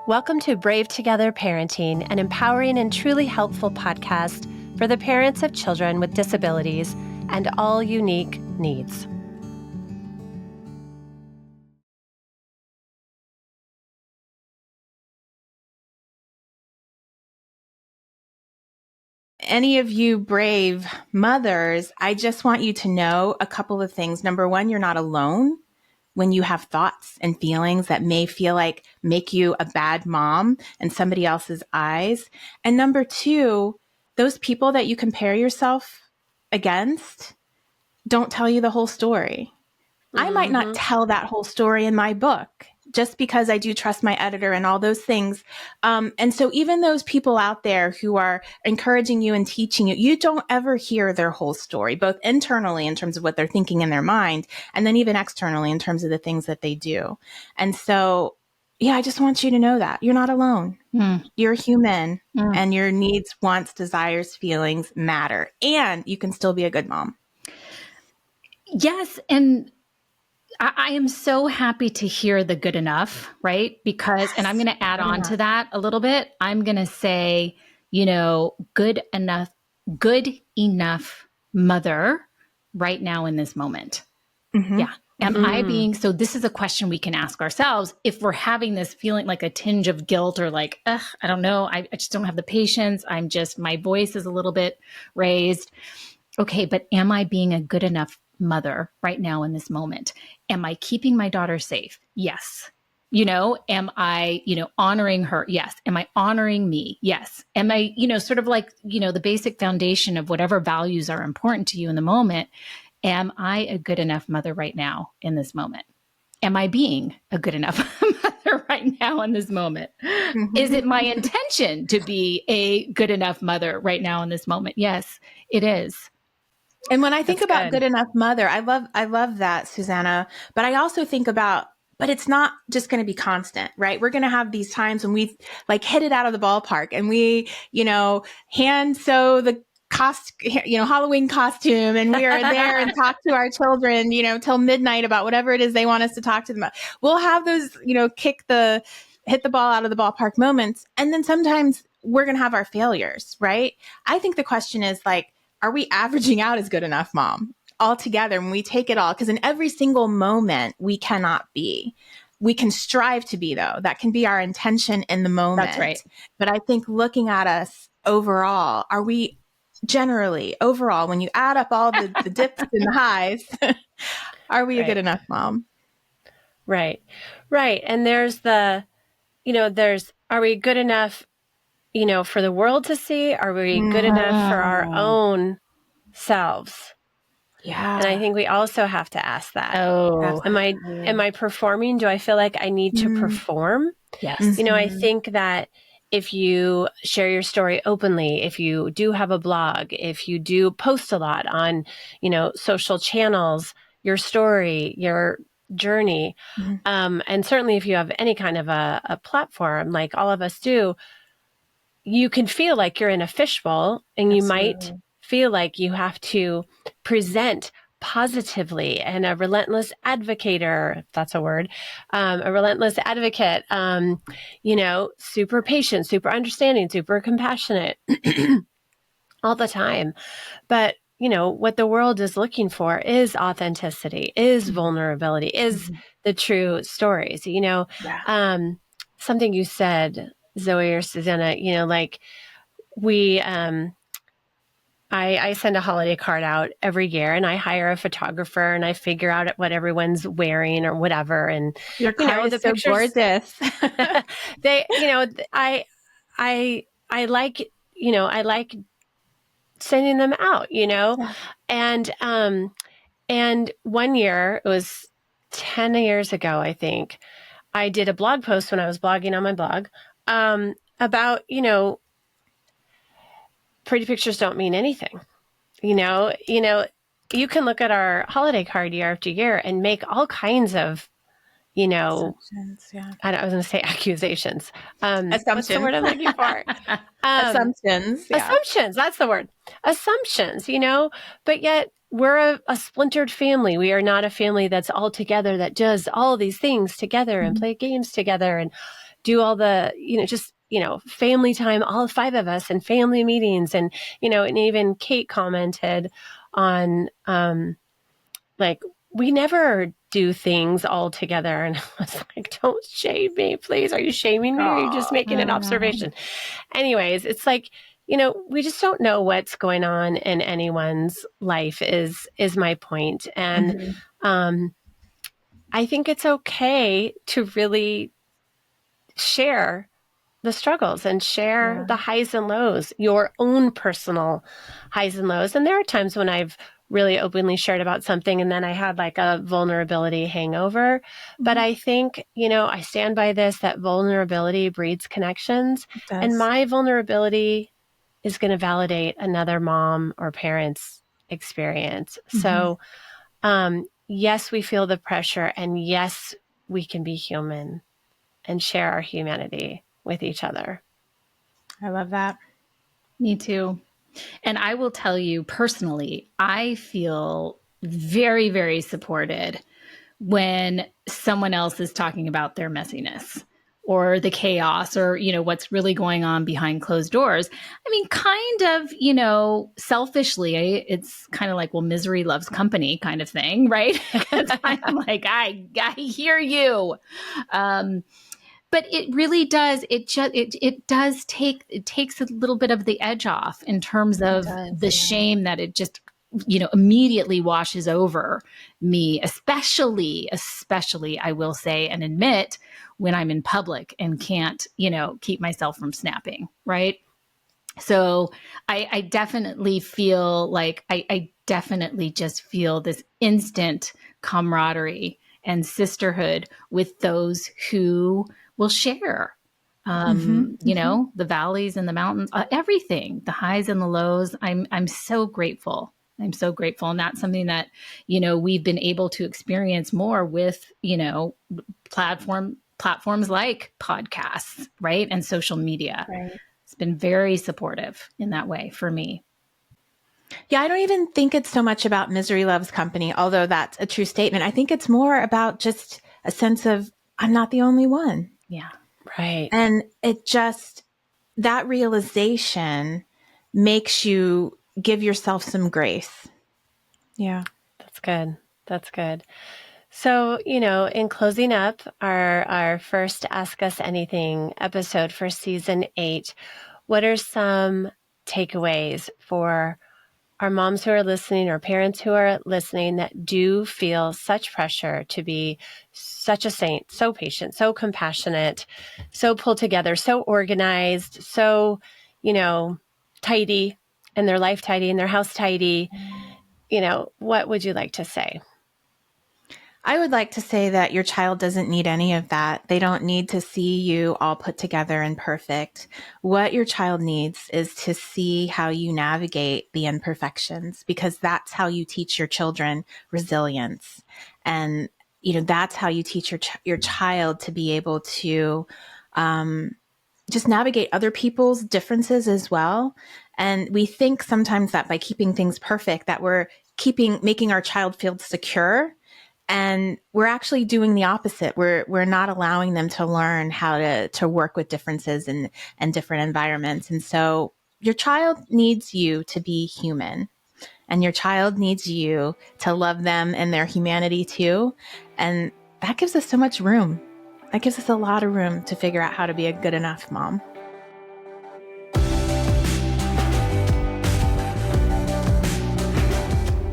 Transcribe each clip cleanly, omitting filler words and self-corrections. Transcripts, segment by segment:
Welcome to Brave Together Parenting, an empowering and truly helpful podcast for the parents of children with disabilities and all unique needs. Any of you brave mothers, I just want you to know a couple of things. Number one, you're not alone when you have thoughts and feelings that may feel like make you a bad mom in somebody else's eyes. And number two, those people that you compare yourself against don't tell you the whole story. I might not tell that whole story in my book just because I do trust my editor and all those things. And so even those people out there who are encouraging you and teaching you, you don't ever hear their whole story, both internally in terms of what they're thinking in their mind, and then even externally in terms of the things that they do. And so, yeah, I just want you to know that you're not alone. You're human and your needs, wants, desires, feelings matter. And you can still be a good mom. Yes. And I am so happy to hear the good enough, right? Because, and I'm going to add on to that a little bit. I'm going to say, good enough mother right now in this moment. Yeah. Am I being, so this is a question we can ask ourselves if we're having this feeling like a tinge of guilt or like, I don't know, I just don't have the patience. My voice is a little bit raised. Okay, but am I being a good enough mother right now in this moment? Am I keeping my daughter safe? Yes. Am I, honoring her? Yes. Am I honoring me? Yes. Am I, sort of like, the basic foundation of whatever values are important to you in the moment. Am I a good enough mother right now in this moment? Am I being a good enough mother right now in this moment? Is it my intention to be a good enough mother right now in this moment? Yes, it is. And when I think about good enough mother, I love that, Susanna. But I also think about, but it's not just going to be constant, right? We're going to have these times when we like hit it out of the ballpark and we, hand sew the Halloween costume, and we are there and talk to our children, till midnight about whatever it is they want us to talk to them about. We'll have those, hit the ball out of the ballpark moments. And then sometimes we're going to have our failures, right? I think the question is like, are we averaging out as good enough mom altogether when we take it all? Because in every single moment, we cannot be. We can strive to be, though. That can be our intention in the moment. That's right. But I think looking at us overall, are we generally, overall, when you add up all the dips and the highs, are we a good enough mom? Right. And there's are we good enough for the world to see? Are we good enough for our own selves? Yeah. And I think we also have to ask that. Oh, am I performing? Do I feel like I need to perform? Yes. I think that if you share your story openly, if you do have a blog, if you do post a lot on, social channels, your story, your journey, and certainly if you have any kind of a platform like all of us do, you can feel like you're in a fishbowl and you might feel like you have to present positively and a relentless advocator, if that's a word, a relentless advocate, super patient, super understanding, super compassionate all the time. But, what the world is looking for is authenticity, is vulnerability, is the true stories, something you said, Zoe or Susanna, like we, I send a holiday card out every year and I hire a photographer and I figure out what everyone's wearing or whatever. And your card is so gorgeous. They, I like, I like sending them out, and one year, it was 10 years ago, I think, I did a blog post when I was blogging on my blog, about, pretty pictures don't mean anything. You can look at our holiday card year after year and make all kinds of, assumptions, yeah. I was going to say accusations. Assumptions. What's the word I'm looking for? Assumptions. Yeah. Assumptions. That's the word. Assumptions, but yet we're a splintered family. We are not a family that's all together, that does all these things together and play games together and do all the, just, family time, all 5 of us, and family meetings. And, and even Kate commented on, like, we never do things all together. And I was like, don't shame me, please. Are you shaming me? Or are you just making an observation? Anyways, it's like, we just don't know what's going on in anyone's life is my point. And, I think it's okay to really share the struggles and share the highs and lows, your own personal highs and lows. And there are times when I've really openly shared about something and then I had like a vulnerability hangover. But I think, I stand by this, that vulnerability breeds connections. And my vulnerability is going to validate another mom or parent's experience. So, yes, we feel the pressure, and yes, we can be human and share our humanity with each other. I love that. Me too. And I will tell you personally, I feel very, very supported when someone else is talking about their messiness or the chaos or, what's really going on behind closed doors. I mean, kind of, selfishly, it's kind of like, well, misery loves company kind of thing, right? I'm like, I hear you. But it really does. It takes a little bit of the edge off in terms of the shame that it just, immediately washes over me, especially I will say and admit when I'm in public and can't, keep myself from snapping. Right. So I definitely feel like I definitely just feel this instant camaraderie and sisterhood with those who will share, the valleys and the mountains, everything, the highs and the lows. I'm so grateful. I'm so grateful. And that's something that, we've been able to experience more with, platforms like podcasts, right? And social media. Right. It's been very supportive in that way for me. Yeah, I don't even think it's so much about misery loves company, although that's a true statement. I think it's more about just a sense of I'm not the only one. Yeah. Right. And it just, that realization makes you give yourself some grace. Yeah. That's good. That's good. So, in closing up our first Ask Us Anything episode for season 8, what are some takeaways for our moms who are listening or parents who are listening that do feel such pressure to be such a saint, so patient, so compassionate, so pulled together, so organized, so, tidy, and their life tidy and their house tidy? What would you like to say? I would like to say that your child doesn't need any of that. They don't need to see you all put together and perfect. What your child needs is to see how you navigate the imperfections, because that's how you teach your children resilience. And, that's how you teach your child to be able to just navigate other people's differences as well. And we think sometimes that by keeping things perfect, that we're making our child feel secure. And we're actually doing the opposite. We're not allowing them to learn how to work with differences and different environments. And so your child needs you to be human, and your child needs you to love them and their humanity too. And that gives us so much room. That gives us a lot of room to figure out how to be a good enough mom.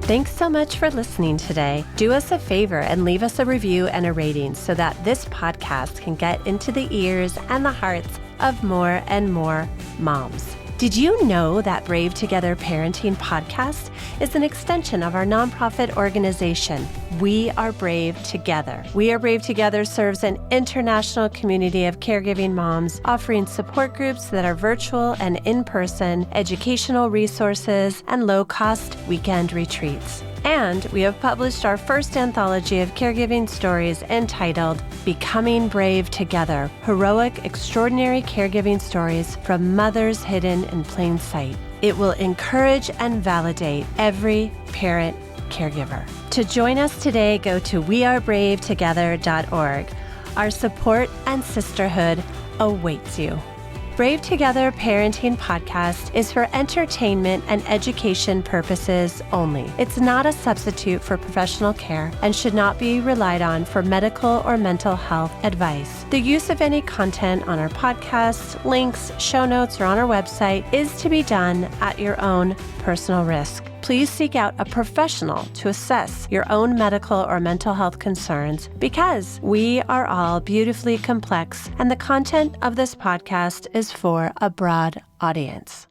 Thanks so much for listening today. Do us a favor and leave us a review and a rating so that this podcast can get into the ears and the hearts of more and more moms. Did you know that Brave Together Parenting Podcast is an extension of our nonprofit organization, We Are Brave Together? We Are Brave Together serves an international community of caregiving moms, offering support groups that are virtual and in-person, educational resources, and low-cost weekend retreats. And we have published our first anthology of caregiving stories entitled Becoming Brave Together, Heroic, Extraordinary Caregiving Stories from Mothers Hidden in Plain Sight. It will encourage and validate every parent caregiver. To join us today, go to wearebravetogether.org. Our support and sisterhood awaits you. Brave Together Parenting Podcast is for entertainment and education purposes only. It's not a substitute for professional care and should not be relied on for medical or mental health advice. The use of any content on our podcasts, links, show notes, or on our website is to be done at your own personal risk. Please seek out a professional to assess your own medical or mental health concerns because we are all beautifully complex and the content of this podcast is for a broad audience.